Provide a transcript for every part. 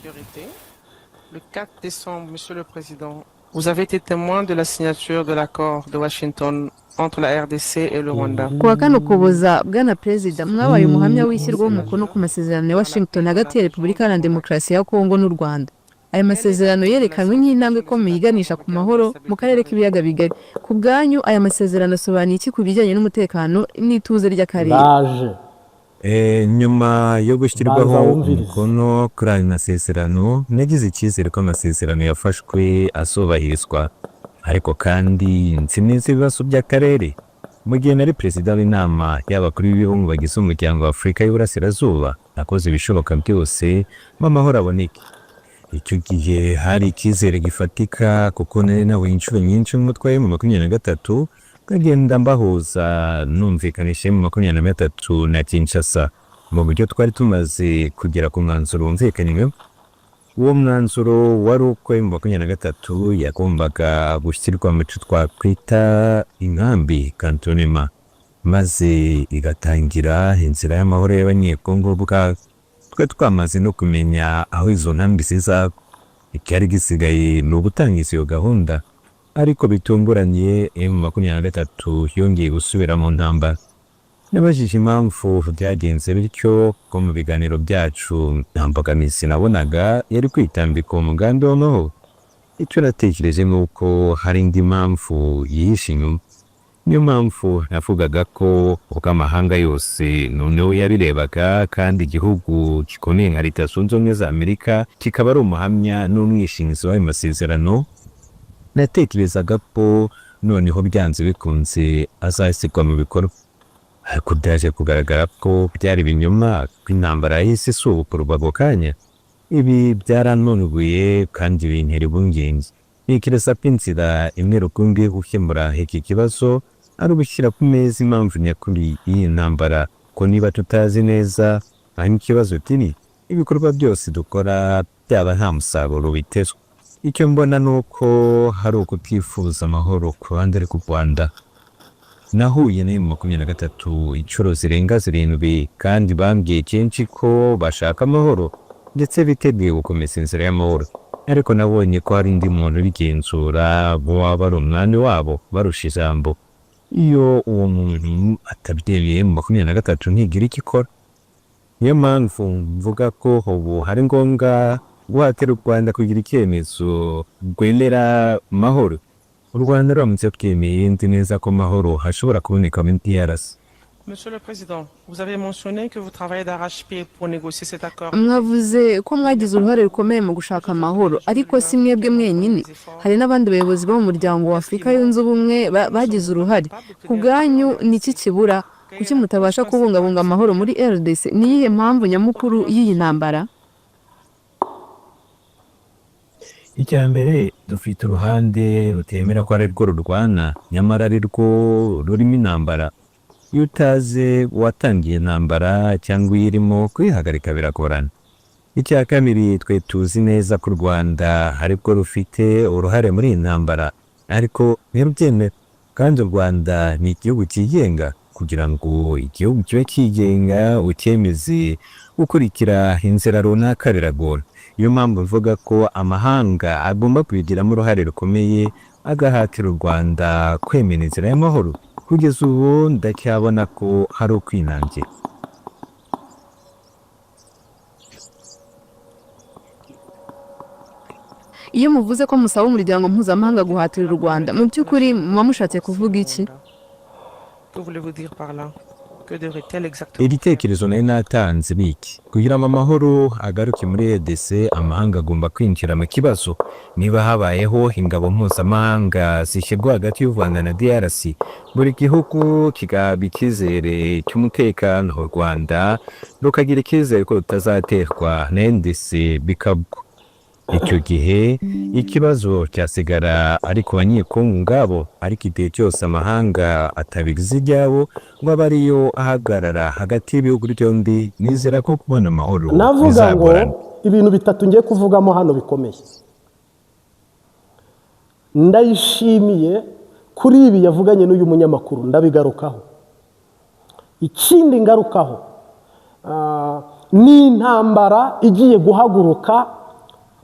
Le 4 décembre, Monsieur le Président, vous avez été témoin de la signature de l'accord de Washington entre la RDC et le Rwanda. Kuwa kane Ukuboza bwana Perezida mwabaye umuhamya w'ishyirwaho umukono ku masezerano ya Washington hagati ya Repubulika Iharanira Demokarasi ya Kongo n'u Rwanda. Aya masezerano yerekanwe nk'intambwe ikomeye iganisha ku mahoro mu karere k'ibiyaga bigari. Ku bwanyu aya masezerano asobanuye iki ku bijyanye n'umutekano n'ituze ry'akarere? Nyuma yo gushyirwaho umukono kuri aya masezerano nagize icyizere ko amasezerano yafashwe azubahirizwa, ariko kandi nzi neza ibibazo by'akarere. Mu gihe nari perezida w'inama y'abakuru b'ibihugu bagize umuryango wa Afurika y'Uburasirazuba, nakoze ibishoboka byose ngo amahoro aboneke. Icyo gihe hari icyizere gifatika kuko nari nawe inshuro nyinshi n'umutwe wa MA23 kagenda mbahuza numvikanisha MA23 na Kinshasa mu buryo twari tumaze kugera ku mwanzuro wumvikanyweho. Uwo mwanzuro wari uko MA23 yagombaga gushyirwa mu cyo twakwita inkambi kantonema, maze igatangira inzira y'amahoro y'abanyekongo. Twe twamaze no kumenya aho izo nkambi zizaba. Icyari gisigaye ni ugutangiza iyo gahunda, ariko bitunguranye MA23 yongeye gusubira mu ntambara. Nabajije impamvu byagenze bityo, ko mu biganiro byacu nta mbogamizi nabonaga yari kwitambika uwo mugambi w'amahoro. Icyo natekereje ni uko hari indi mpamvu yihishe inyuma. Niyo mpamvu navugaga ko uko amahanga yose noneho yabirebaga, kandi igihugu gikomeye nka Leta Zunze Ubumwe za Amerika kikaba ari umuhamya n'umwishingizi w'ayo masezerano, natekerezaga ko noneho byanze bikunze azashyirwa mu bikorwa. Ariko byaje kugaragara ko byari ibinyoma, ko intambara yahise isubukurwa ako kanya. Ibi byaranunuguye kandi bintera impungenge. Ntekereza ko inzira imwe rukumbi yo gukemura iki kibazo ari ugushyira ku meza impamvu nyakuri y'iyi ntambara, ko niba tutazi neza aho ikibazo kiri, ibikorwa byose dukora byaba nta musaruro bitezwe. Icyo mbona ni uko hari ukutifuza amahoro ku ruhande rw'u Rwanda. Nahuye na MA23 inshuro zirenga 7 kandi bambwiye kenshi ko bashaka amahoro ndetse biteguye gukomeza inzira y'amahoro, ariko nabonye ko hari indi muntu ubigenzura waba ari umwami wabo barusha ijambo. Iyo uwo muntu atabyemeye MA23 ntigira icyo ikora. Niyo mpamvu mvuga ko ubu hari ngombwa guhatira u Rwanda kugira icyemezo rwemera amahoro. U Rwanda ruramutse rwemeye, nzi neza ko amahoro hashobora kuboneka muri DRC. Monsieur le Président, vous avez mentionné que vous travaillez d'arrache-pied pour négocier cet accord. Mwavuze ko mwagize uruhare rukomeye mu gushaka amahoro, ariko si mwebwe mwenyine, hari n'abandi bayobozi bo mu muryango wa Afurika yunze ubumwe bagize uruhare. Ku bwanyu ni iki kibura? Kuki mutabasha kubungabunga amahoro muri RDC? Ni iyihe mpamvu nyamukuru y'iyi ntambara? Icyambere, dufite uruhande rutemera ko ari rwo rurwana, nyamara ari rwo rurimo intambara. Iyo utazi watangiye intambara cyangwa uyirimo, kwihagarika biragorana. Icya kabiri, twe tuzi neza ko u Rwanda ari rwo rufite uruhare muri iyi ntambara, ariko ntirubyemera. Kandi u Rwanda ni igihugu cyigenga. Kugira ngo igihugu kibe cyigenga ucyemeze gukurikira inzira runaka biragora. Iyo mpamvu mvuga ko amahanga agomba kubigiramo uruhare rukomeye, agahatira u Rwanda kwemera inzira y'amahoro. Kugeza ubu ndacyabona ko hari ukwinangira. Iyo muvuze ko musaba umuryango mpuzamahanga guhatira u Rwanda, mu by'ukuri muba mushatse kuvuga iki? Que voulez-vous dire par là? Que devrait-elle exactement? Ibitekerezo nari natanze biki kugira ngo amahoro agaruke muri RDC, amahanga agomba kwinjira mu kibazo. Niba habayeho ingabo mpuzamahanga zishyirwa hagati y'u Rwanda na DRC, buri gihugu kigaba icyizere cy'umutekano. U Rwanda rukagira icyizere ko rutazaterwa na RDC bikabwo. Icyo gihe ikibazo cyasigara ari ku banyekongo ngabo, ariko igihe cyose amahanga atabigize ibyabo ngo abe ariyo ahagarara hagati y'ibihugu byombi, nizera ko kubona amahoro navuga ngo ibintu bitatu ngiye kuvugamo hano bikomeye. Ndayishimiye kuri ibi yavuganye n'uyu munyamakuru, ndabigarukaho. Ikindi ngarukaho ni intambara igiye guhaguruka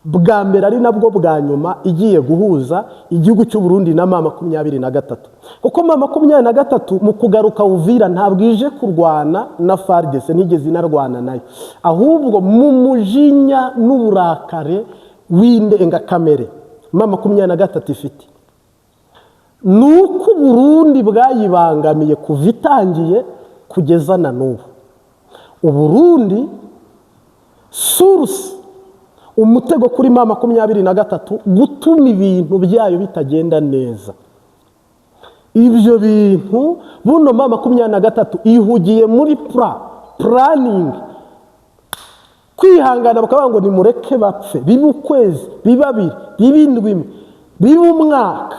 bwa mbere ari nabwo bwa nyuma igiye guhuza igihugu cy'u Burundi na MA23 kuko MA23 mu kugaruka Uvira ntabwo ije kurwana na FARDC nigeze inarwana nayo ahubwo mu mujinya n'uburakare w'indenga kamere MA23 ifite nuko Burundi bwayibangamiye kuva itangiye kugeza na n'ubu Uburundi source umutego kuri MA23 gutuma ibintu byayo bitagenda neza ibyo bintu buno MA23 ihugiye muri planning kwihangana bakavuga ngo nimureke bapfe bibe ukwezi bibabiri bibindwi bibe umwaka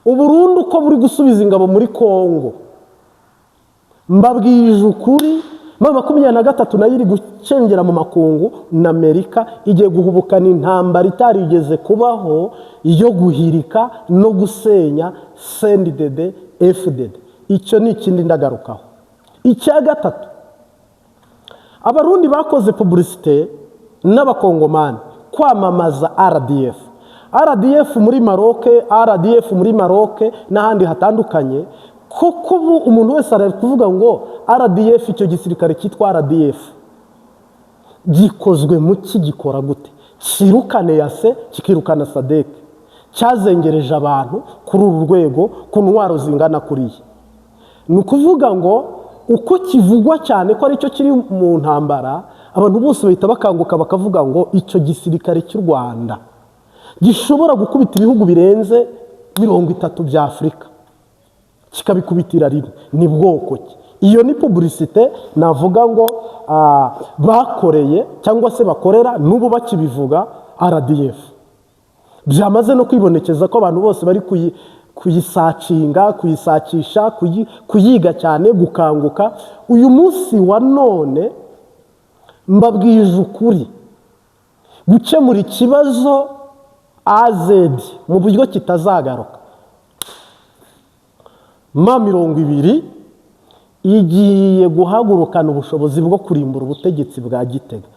Uburundi uko buri gusubiza ingabo muri Kongo mbabwije ukuri MA23 nayo iri gucengera mu makungu na Amerika igiye guhubukana intambara itarigeze kubaho yo guhirika no gusenya CNDD FDD icyo ni ikindi ndagarukaho icya gatatu abarundi bakoze publicité n'abakongomani kwamamaza RDF muri Maroc RDF muri Maroc n'ahandi hatandukanye koko ubu umuntu wese ari kuvuga ngo RDF icyo gisirikare cyitwa RDF gikozwe mu gikora gute kirukane yase kikirukana SADC cyazengereje abantu kuri uru rwego ku ntwaro zingana kuriye ni ukuvuga ngo uko kivugwa cyane ko aricyo kiri mu ntambara abantu bose bahita bakanguka bakavuga ngo icyo gisirikare cy'u Rwanda gishobora gukubita ibihugu birenze 30 bya Afrika kikabikubitira rimwe ni bwoko ki iyo ni publicité navuga ngo bakoreye cyangwa se bakorera n'ubu bakibivuga RDF byamaze no kwibonekeza ko abantu bose bari kuyisacinga kuyisakisha kuyiga cyane gukanguka uyu munsi wa none mbabwije ukuri gukemura ikibazo AZ mu buryo kitazagaruka MA23 igiye guhagurukana ubushobozi bwo kurimbura ubutegetsi bwa Gitega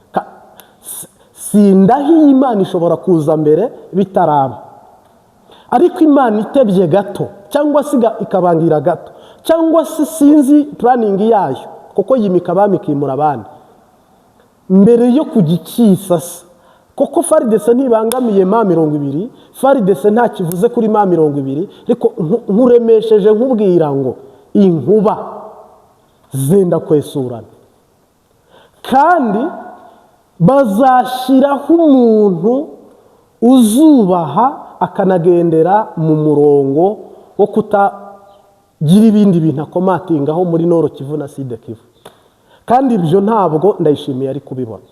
sindahi Imana ishobora kuza mbere bitaraba ariko Imana itebye gato cyangwa se ikabangira gato cyangwa se sinzi planning yayo kuko yimika bamikimura abandi mbere yo kugikisa koko FARDC ntibangamiye MA23 FARDC nta kivuze kuri MA23 ariko nkuremesheje nkubwira ngo inkuba zenda kwesurana kandi bazashiraho umuntu uzubaha akanagendera mu murongo wo kutagira ibindi bintu akomatingaho muri Nord Kivu na Sud Kivu kandi ibyo ntabwo ndayishimiye ari kubibona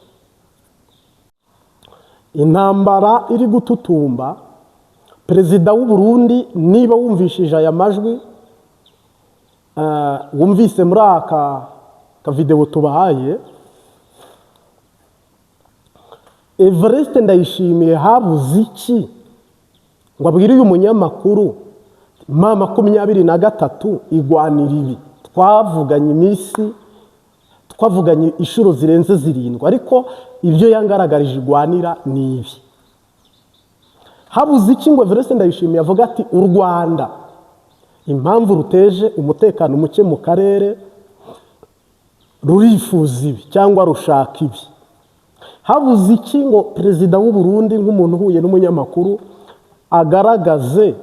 intambara iri gututumba perezida w'u Burundi niba wumvishije aya majwi wumvise muri aka video tubahaye Everest ndayishimiye habuze iki ngo abwire uyu munyamakuru MA23 igwanira ibi twavuganye iminsi twavuganye inshuro zirenze 7 ariko ibyo yangaragarije igwanira ni ibi habuze iki ngo Everest ndayishimiye avuga ati u Rwanda impamvu ruteje umutekano muke mu karere rurifuza ibi cyangwa rushaka ibi habuze iki ngo perezida w'u Burundi nk'umuntu uhuye n'umunyamakuru agaragaze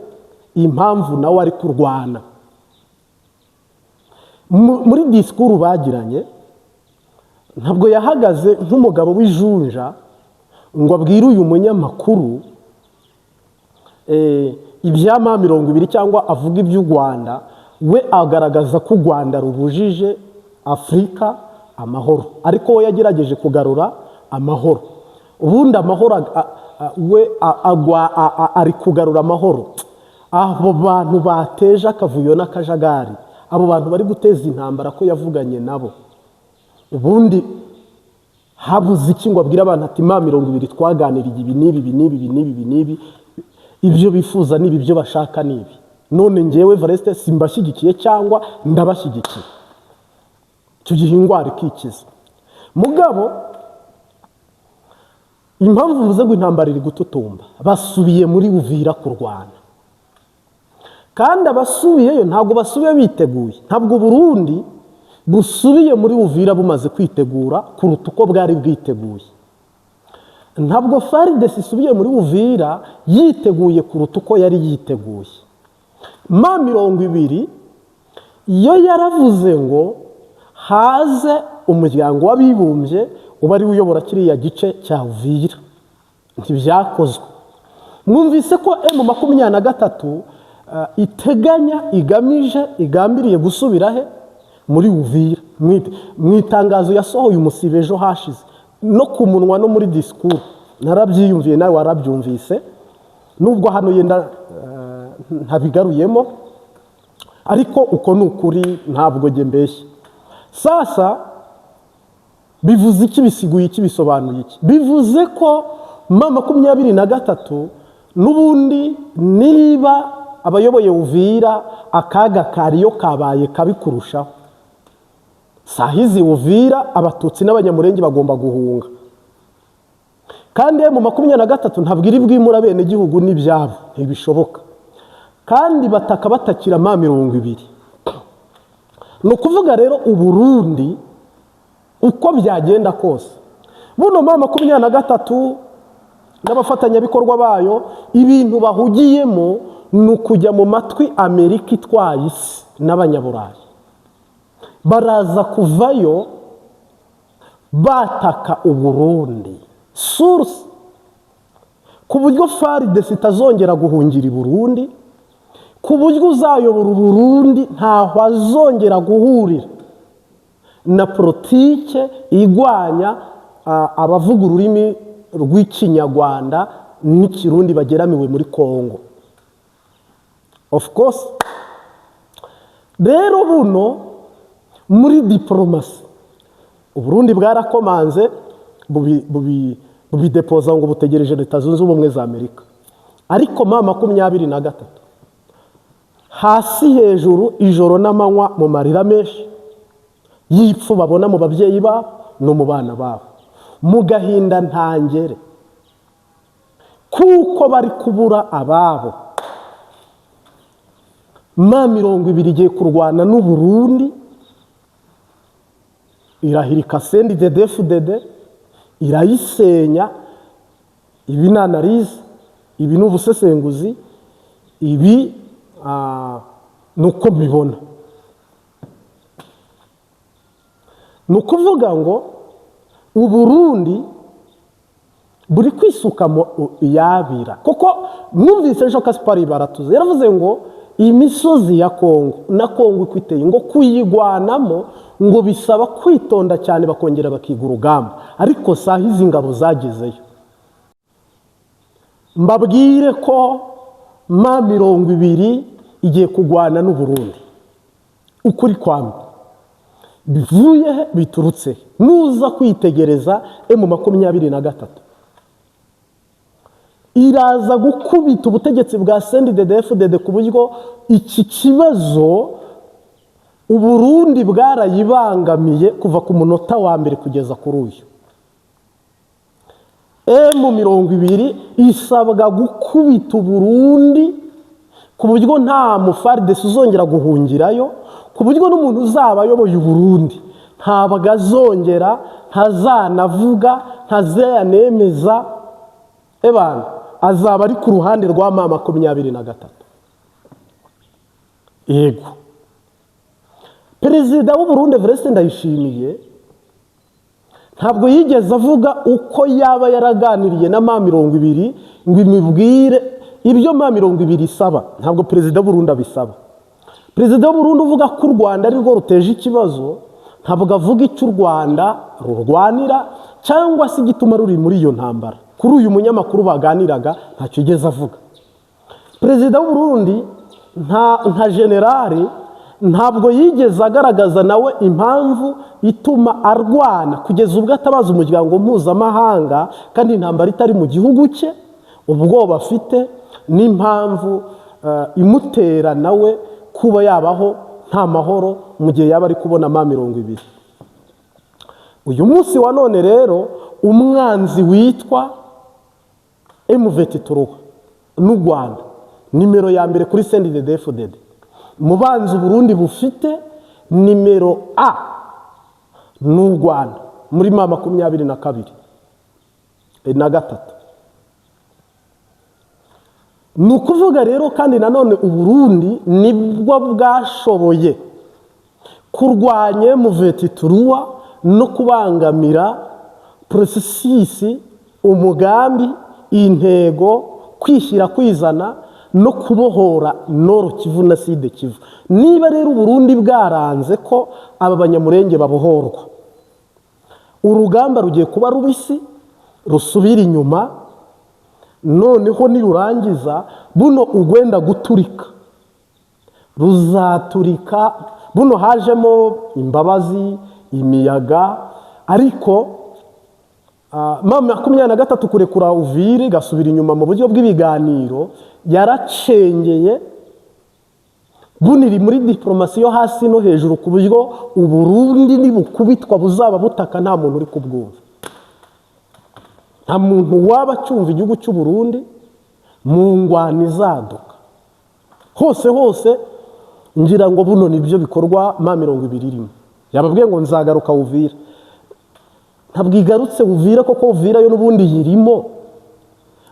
impamvu nawe ari kurwana muri disikuru bagiranye ntabwo yahagaze nk'umugabo w'ijunja ngo abwire uyu munyamakuru ibya MA23 cyangwa avuga iby'u Rwanda we agaragaza ko u Rwanda rubujije Afrika amahoro ariko we yagerageje kugarura amahoro ubundi amahoro we ari kugarura amahoro abo bantu bateje akavuyo n'akajagari abo bantu bari guteza intambara ko yavuganye nabo ubundi habuze iki ngo abwire abantu ati MA23 twaganiriye ibi n'ibi ibyo bifuza nibi byo bashaka nibi none ngewe Everest simbashyigikiye cyangwa ndabashyigikiye icyo gihe ingwara ikikiza mugabo impamvu mvuze ngo intambara iri gututumba basubiye muri Uvira kurwana kandi abasubiyeyo ntabwo basubiye biteguye ntabwo Burundi busubiye muri Uvira bumaze kwitegura kuruta uko bwari bwiteguye ntabwo FARDC isubiye muri Uvira yiteguye kuruta uko yari yiteguye MA23 iyo yaravuze ngo haze umuryango w'abibumbye uba ari uyobora kiriya gice cya Uvira ntibyakozwe mwumvise ko M23 iteganya igambiriye gusubira he muri Uvira mu itangazo yasohoye umusibe ejo hashize no ku munwa no muri disikuru narabyiyumviye nawe warabyumvise nubwo hano yenda ntabigaruyemo ariko uko ni ukuri ntabwo nge mbeshye sasa bivuze iki bisiguye iki bisobanuye iki bivuze ko MA23 n'ubundi niba abayoboye Uvira akaga kariyo kabaye kabikurushaho sahizi Uvira abatutsi n'abanyamurenge bagomba guhunga kandi M23 ntabwo iri bwimura bene gihugu n'ibyabo ntibishoboka kandi bataka batakira MA23 no kuvuga rero Uburundi uko byagenda kose buno MA23 n'abafatanyabikorwa bayo ibintu bahugiyemo ni ukujya mu matwi Amerika itwaye isi n'abanyaburayi baraza kuvayo bataka Uburundi source ku buryo FARDC itazongera guhungira i Burundi ku buryo uzayobora Burundi ntaho azongera guhurira na politike igwanya abavuga ururimi rw'ikinyarwanda n'ikirundi bageramiwe muri Kongo of course rero buno muri diplomasi Uburundi bwarakomanze bubidepoza ngo butegereje Leta Zunze Ubumwe za Amerika ariko MA23 hasi hejuru ijoro n'amanywa mu marira menshi yipfu babona mu babyeyi babo no mu bana babo mu gahinda ntangere kuko bari kubura ababo MA23 igiye kurwana n'u Burundi irahirika CNDD-FDD irayisenya ibi ni analyse ibi ni ubusesenguzi ibi nuko mbibona nukuvuga ngo Uburundi buri kwisuka yabira kuko mwumvise ejo Kaspari baratuze yaravuze ngo imisozi ya Kongo na Kongo ikwiteye ngo kuyigwanamo ngo bisaba kwitonda cyane bakongera bakiga urugamba ariko sahizi ingabo zagezeyo mbabwire ko MA23 igiye kugwana n'u Burundi ukuri kwamwe bivuye biturutse nuza kwitegereza M23 iraza gukubita ubutegetsi bwa CNDD-FDD ku buryo iki kibazo Uburundi bwarayibangamiye kuva ku munota wa mbere kugeza kuri uyu M23 isabwa gukubita Uburundi ku buryo nta MFARDC uzongera guhungirayo ku buryo n'umuntu uzaba ayoboye Uburundi ntabwo azongera ntazanavuga ntazayanemeza ebana azaba ari ku ruhande rwa MA23 yego Perezida w'u Burundi Evariste Ndayishimiye ntabwo yigeze avuga uko yaba yaraganiriye na MA23 ngo imubwire ibyo MA23 isaba ntabwo Perezida w'u Burundi abisaba Perezida w'u Burundi uvuga ko u Rwanda ari rwo ruteje ikibazo ntabwo avuga icyo u Rwanda rurwanira cyangwa se igituma ruri muri iyo ntambara kuri uyu munyamakuru baganiraga ntacyo yigeze avuga Perezida w'u Burundi nka generale ntabwo yigeze agaragaza nawe impamvu ituma arwana kugeza ubwo atabaza umuryango mpuzamahanga kandi intambara itari mu gihugu cye ubwoba afite n'impamvu imutera nawe kuba yabaho nta mahoro mu gihe yaba ari kubona MA23 uyu munsi wa none rero umwanzi witwa M23 n'u Rwanda nimero ya mbere kuri CNDD-FDD mu banzi Burundi bufite nimero A n'u Rwanda muri MA23 na gatatu. Ni ukuvuga rero kandi nanone Uburundi nibwo bwashoboye kurwanya M23 no kubangamira processus umugambi intego kwishyira kwizana no kubohora Nord Kivu na Sud Kivu. Niba rero Uburundi bwaranze ko aba banyamurenge babohorwa, urugamba rugiye kuba rubisi rusubira inyuma, noneho nirurangiza buno ugwenda guturika ruzaturika. Buno hajemo Imbabazi, imiyaga, ariko MA23 kurekura Uvira gasubira inyuma mu buryo bw'ibiganiro yaracengeye. Buniri muri diplomasi yo hasi no hejuru ku buryo Uburundi nibukubitwa buzaba butaka nta muntu uri kubwumva, nta muntu waba cyumva igihugu cy'u Burundi mu ngwani zaduka hose hose. Ngira ngo buno nibyo bikorwa MA23 irimo. Yababwiye ngo nzagaruka Uvira, ntabwo igarutse Uvira koko Uvira yo n'ubundi yirimo,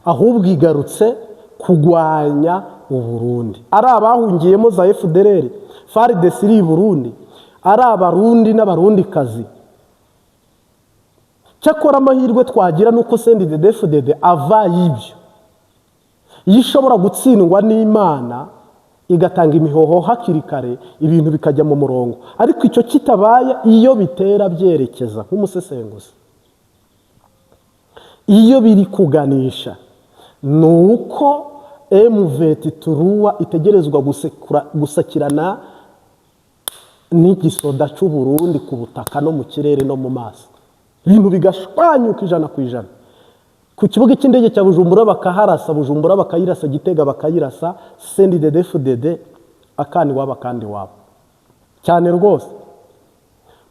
ahubwo igarutse kugwanya Uburundi. Ari abahungiyemo za FDLR FARDC iri Burundi, ari abarundi n'abarundi kazi. Cyakora amahirwe twagira nuko CNDD-FDD ava y'ibyo yishobora gutsindwa n'Imana igatanga imihoho hakiri kare, ibintu bikajya mu murongo. Ariko icyo kitabaye, iyo bitera byerekeza nk'umusesenguzi, iyo biri kuganisha nuko M23 itegerezwa gusakirana n'igisoda cy'u Burundi ku butaka no mu kirere no mu mazi, ibintu bigashwanyuka 100%. Ku kibuga cy'indege cya Bujumbura bakaharasa, Bujumbura bakayirasa, Gitega bakayirasa, CNDD-FDD akandi waba kandi waba cyane rwose.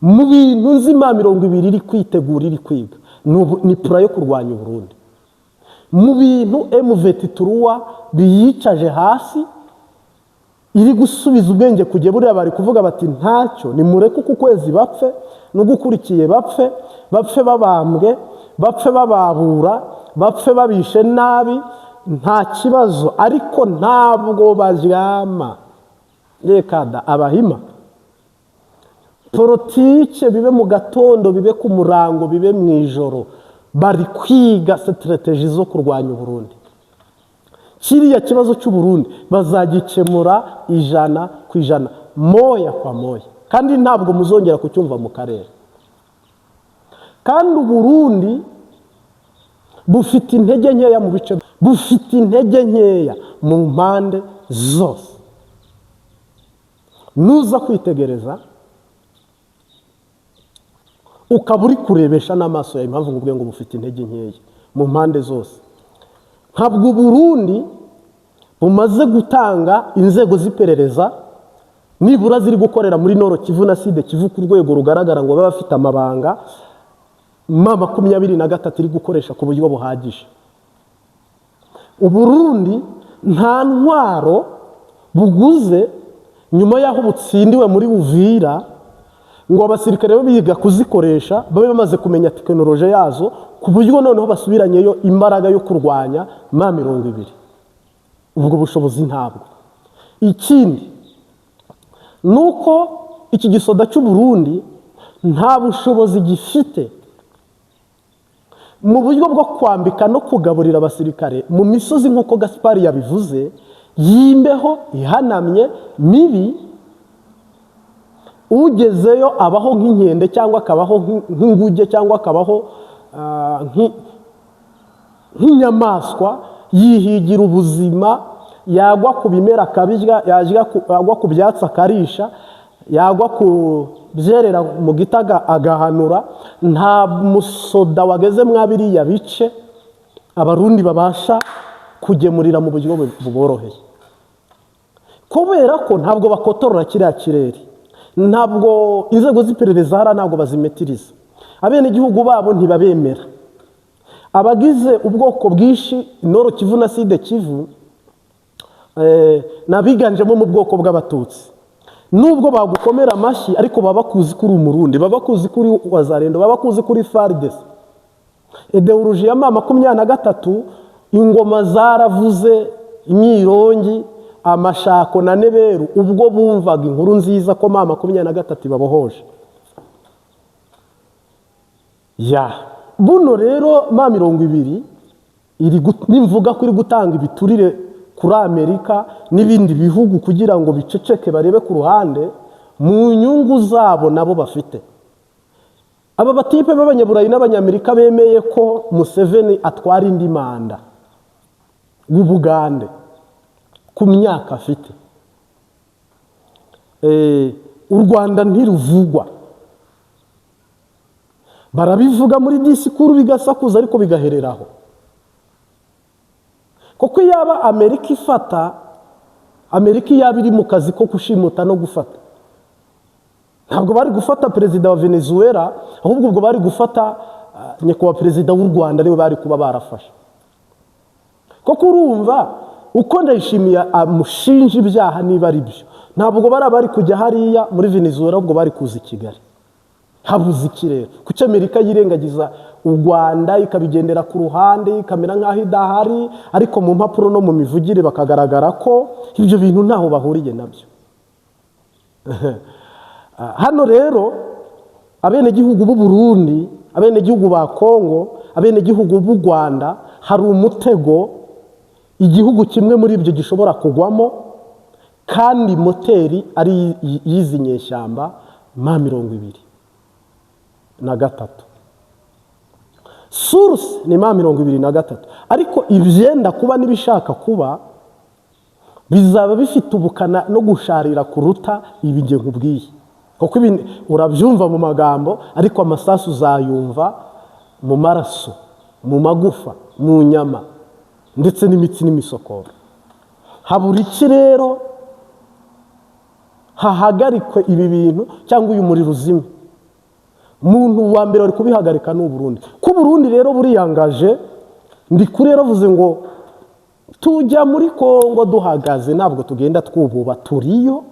Mu bintu nzima 20 iri kwitegura iri kwiga ni pura yo kurwanya Uburundi. Mu bintu M23 biyicaje hasi iri gusubiza ubwenge kujye buriya bari kuvuga bati ntacyo nimureke uku kwezi bapfe no gukurikiye bapfe babambwe, bapfe bababura, bapfe babishe nabi, nta kibazo. Ariko ntabwo baryama, rekada abahima politike bibe mu gatondo, bibe ku murango, bibe mu ijoro, bari kwiga strategy zo kurwanya Uburundi. Kiriya kibazo cy'u Burundi bazagikemura 100%, moya kwa moya, kandi ntabwo muzongera kucyumva mu karere. Kandi Uburundi bufite intege nkeya mu bice, bufite intege nkeya mu mpande zose. Nuza kwitegereza ukaba uri kurebesha n'amaso yawe, impamvu ngubwe ngo bufite intege nkeya mu mpande zose. Ntabwo Burundi bumaze gutanga inzego z'iperereza nibura ziri gukorera muri Nord Kivu na Sud Kivu ku rwego rugaragara ngo baba bafite amabanga MA23 iri gukoresha ku buryo buhagije. Uburundi nta ntwaro buguze nyuma yaho butsindiwe muri Uvira ngo abasirikare biga kuzikoresha babe bamaze kumenya tekinoloji yazo ku buryo noneho basubiranyeyo imbaraga yo kurwanya MA23. Ubwo bushobozi ntabwo. Ikindi nuko iki gisoda cy'u Burundi nta bushobozi gifite mu buryo bwo kwambika no kugaburira abasirikare mu misozi nk'uko Gaspari yabivuze, yimbeho ihanamye mibi, ugezeyo abaho nk'inkende cyangwa akabaho nk'inguge cyangwa akabaho nk'inyamaswa, yihigira ubuzima, yagwa ku bimera akabirya, yagwa ku byatsi akarisha, yagwa ku byerera mu gitaga agahanura. Nta musoda wageze mwabiriya bice abarundi babasha kugemurira mu buryo buboroheye, kubera ko ntabwo bakotorora kiriya kirere, ntabwo inzego z'iperereza hara ntabwo bazimetiriza, abene igihugu babo ntibabemera. abagize ubwoko bwinshi Noro Kivu na Side Kivu nabiganjemo mu bwoko bw'abatutsi. Nubwo bagukomera amashyi ariko baba bakuzi kuri umurundi, baba bakuzi kuri wazarendo, baba bakuzi kuri FARDC. Ideoloji ya M23 ingoma zaravuze, imyirongi, amashako na neberu ubwo bumvaga inkuru nziza ko M23 babohoje. Buno rero M20 nimvuga ko iri gutanga ibiturire kuri Amerika n'ibindi bihugu kugira ngo biceceke barebe ku ruhande mu nyungu zabo nabo bafite. Aba batipe b'abanyaburayi n'abanyamerika bemeye ko Museveni atwara indi manda w'Ubugande ku myaka afite. U Rwanda ntiruvugwa, barabivuga muri disikuru bigasakuza ariko bigahereraho. Kuko yaba Amerika ifata, Amerika yaba iri mu kazi ko gushimuta no gufata, ntabwo bari gufata perezida wa Venezuela, ahubwo ubwo bari gufata nyakubahwa perezida w'u Rwanda niwe bari kuba barafashe. Kuko urumva uko Ndayishimiye amushinja ibyaha niba ari byo, ntabwo bari kujya hariya muri Venezuela, ahubwo bari kuza i Kigali. Habuze ikirere kuko Amerika yirengagiza u Rwanda ikabigendera ku ruhande, ikamera nk'aho idahari, ariko mu mpapuro no mu mivugire bakagaragara ko ibyo bintu ntaho bahuriye nabyo. Hano rero abenegihugu b'u Burundi, abenegihugu ba Kongo, abenegihugu b'u Rwanda, hari umutego igihugu kimwe muri ibyo gishobora kugwamo, kandi moteri ari yizi nyeshyamba M23. Source ni M23, ariko ibyenda kuba n'ibishaka kuba bizaba bifite ubukana no gusharira kuruta ibijye nkubwiye. Kuko urabyumva mu magambo ariko amasasu uzayumva mu maraso, mu magufa, mu nyama ndetse n'imitsi n'imisokoro. Habura iki rero hahagarikwe ibi bintu cyangwa uyu muriro uzime? Umuntu wa mbere ari kubihagarika n'u Burundi. Ku Burundi rero buriyangaje, ndi kuri yaravuze ngo tujya muri Kongo duhagaze, ntabwo tugenda twububa, turiyo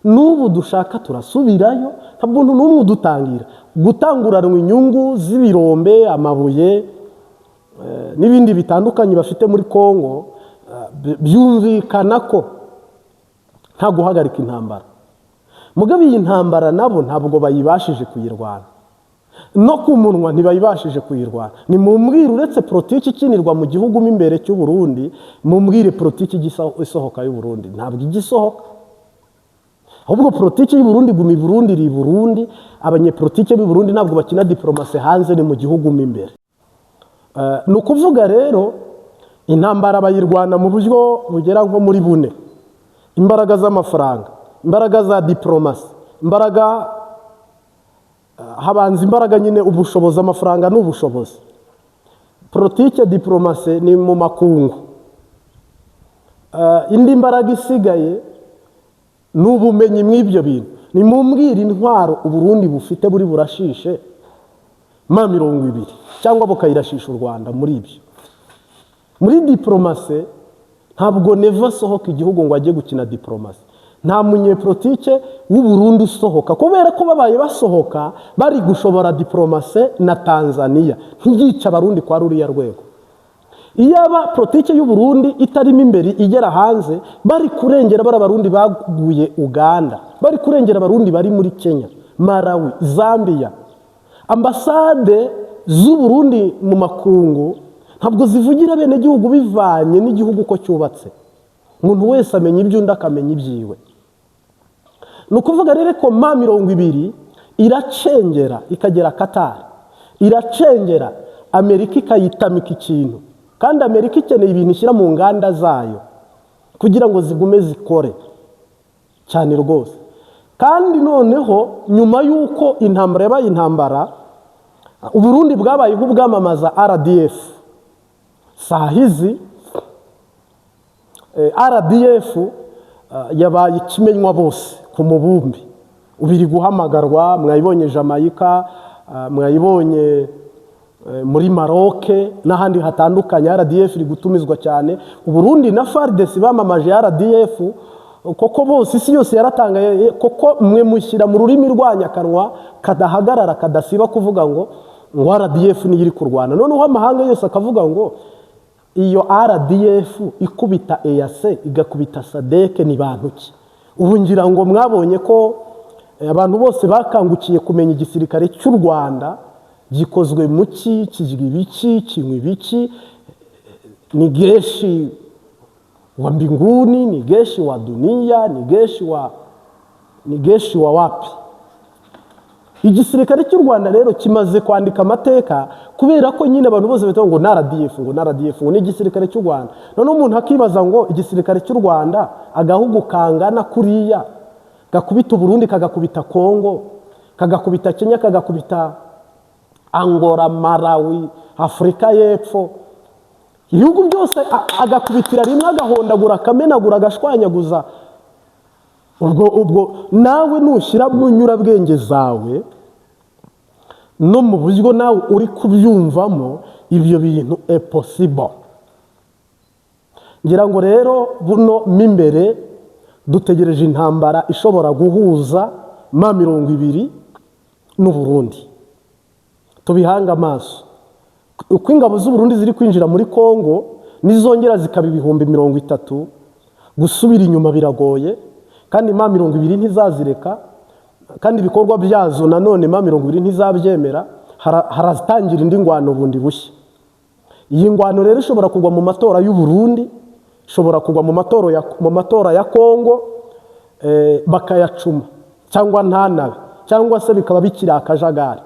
n'ubu dushaka turasubirayo, ntabwo n'umwe udutangira gutanguranwa inyungu z'ibirombe, amabuye n'ibindi bitandukanye bafite muri Kongo. Byumvikana ko nta guhagarika intambara. Mugabe iyi ntambara nabo ntabwo bayibashije kuyirwana, no ku munwa ntibayibashije kuyirwana. Ni mumbwire uretse politiki ikinirwa mu gihugu mo imbere cy'u Burundi, mumbwire politiki isohoka y'u Burundi ntabwo igisohoka. Ahubwo politiki y'u Burundi gumi Burundi iri Burundi, abanyepolitike b'u Burundi ntabwo bakina diplomasi hanze, ni mu gihugu mo imbere. Ni ukuvuga rero intambara bayirwana mu buryo bugera nko muri bune: imbaraga z'amafaranga, imbaraga za diplomasi, imbaraga habanza imbaraga nyine ubushobozi. Amafaranga ni ubushobozi, politike diplomasi ni mu makungu, indi mbaraga isigaye ni ubumenyi mw'ibyo bintu. Ni mumbwire intwaro u Burundi bufite buri burashishe M20 cyangwa bukayirashisha u Rwanda muri ibyo. Muri diplomasi ntabwo neva sohoka igihugu ngo ajye gukina diplomasi. Nta munyepolitike w'u Burundi usohoka, kubera ko babaye basohoka bari gushobora diplomasi na Tanzania ntiyica abarundi kwa ruriya rwego. Iyaba politike y'u Burundi itarimo imbere igera hanze, bari kurengera bara barundi baguye Uganda, bari kurengera abarundi bari muri Kenya, Malawi, Zambia. Ambasade z'u Burundi mu makungu ntabwo zivugira bene gihugu bivanye n'igihugu ko cyubatse. Umuntu wese amenya iby'undi akamenya ibyiwe. Ni ukuvuga rero ko M20 iracengera ikagera Qatar, iracengera Amerika ikayitamika ikintu, kandi Amerika ikeneye ibintu ishyira mu nganda zayo kugira ngo zigume zikore cyane rwose. Kandi noneho nyuma y'uko intambara yabaye intambara, u Burundi bwabaye nk'ubwamamaza RDF. Sahizi RDF yabaye ikimenywa bose ku mubumbi, ubiri guhamagarwa. Mwayibonye Jamaica, mwayibonye muri Maroc n'ahandi hatandukanye RDF iri gutumizwa cyane. Uburundi na FARDC bamamaje RDF koko bose isi yose yaratangaye koko mwe mushyira mu rurimi rwanyakanwa kadahagarara kadasiba kuvuga ngo RDF niyo iri kurwana. Noneho amahanga yose akavuga ngo iyo RDF ikubita EAC igakubita SADC ni bantu ki? Ubu ngira ngo mwabonye ko abantu bose bakangukiye kumenya igisirikare cy'u Rwanda gikozwe mu ki, kijwi biki, kinywi biki, ni geshi wa mbinguni, ni geshi wa dunia, ni geshi wa wapi? Igisirikare cy'u Rwanda rero kimaze kwandika amateka kubera ko nyine abantu bose bita ngo RDF ngo ni igisirikare cy'u Rwanda. None umuntu akibaza ngo igisirikare cy'u Rwanda agahugu kangana kuriya gakubita Burundi kagakubita Kongo kagakubita Kenya kagakubita Angola, Malawi, Afrika y'Epfo, ibihugu byose agakubitira rimwe agahondagura akamenagura agashwanyaguza. Ubwo nawe nushyira mu nyurabwenge zawe no mu buryo nawe uri kubyumvamo ibyo bintu impossible. Ngira ngo rero buno mimbere dutegereje intambara ishobora guhuza MA23 n'u Burundi. Tubihanga amaso uko ingabo z'u Burundi ziri kwinjira muri Kongo nizongera zikaba 30,000 gusubira inyuma biragoye, kandi MA23 ntizazireka, kandi ibikorwa byazo nanone MA23 ntizabyemera. Haratangira indi ngwano bundi bushya. Iyi ngwano rero ishobora kugwa mu matora y'u Burundi, ishobora kugwa mu matora ya Kongo bakayacuma cyangwa ntanabe, cyangwa se bikaba bikiri akajagari.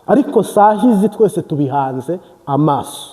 Ariko sahizi twese tubihanze amaso.